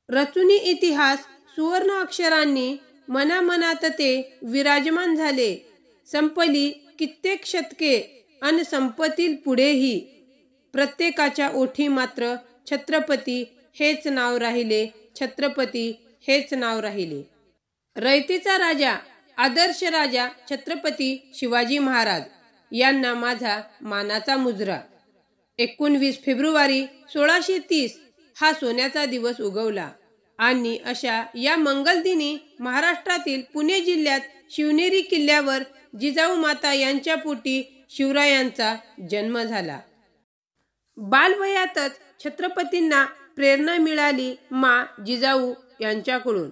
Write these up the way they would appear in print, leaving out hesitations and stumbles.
रचुनी इतिहास सुवर्ण अक्षरांनी मनामनात ते विराजमान झाले. संपली कित्येक शतके अन संपतील पुढेही. प्रत्येकाच्या ओठी मात्र छत्रपती हेच नाव राहिले, छत्रपती हेच नाव राहिले. रयतेचा राजा, आदर्श राजा छत्रपती शिवाजी महाराज यांना माझा मानाचा मुजरा. 19 फेब्रुवारी 1630 हा सोन्याचा दिवस उगवला आणि अशा या मंगलदिनी महाराष्ट्रातील पुणे जिल्ह्यात शिवनेरी किल्ल्यावर जिजाऊ माता यांच्या पोटी शिवरायांचा जन्म झाला. बालवयातच छत्रपतींना प्रेरणा मिळाली मा जिजाऊ यांच्याकडून.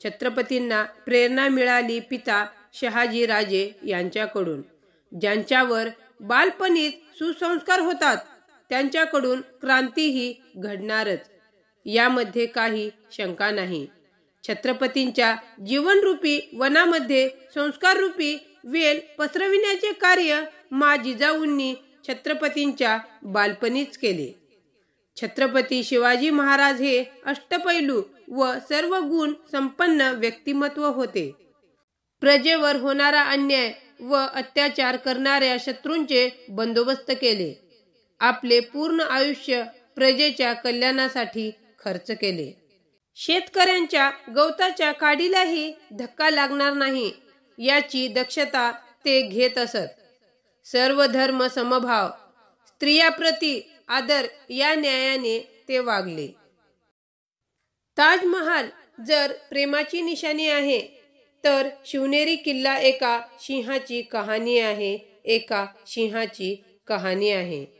छत्रपतींना प्रेरणा मिळाली पिता शहाजी राजे यांच्याकडून. ज्यांच्यावर बालपणीच सुसंस्कार होतात त्यांच्याकडून क्रांतीही घडणारच, यामध्ये काही शंका नाही. छत्रपतींच्या जीवनरूपी वनामध्ये संस्काररूपी वेल पसरविण्याचे कार्य मा जिजाऊंनी छत्रपतींच्या बालपणीच केले. छत्रपती शिवाजी महाराज हे अष्टपैलू व सर्व गुण संपन्न व्यक्तिमत्व होते. प्रजेवर होणारा अन्याय व अत्याचार करणाऱ्या शत्रूंचे बंदोबस्त केले. आपले पूर्ण आयुष्य प्रजेच्या कल्याणासाठी खर्च केले. शेतकऱ्यांच्या गवताच्या काडीलाही धक्का लागणार नाही याची दक्षता ते घेत असत. सर्व धर्म समभाव, स्त्रियाप्रती आदर या न्यायाने ते वागले. ताजमहाल जर प्रेमाची निशाणी आहे तर शिवनेरी किल्ला एका सिंहाची कहाणी आहे, एका सिंहाची कहाणी आहे.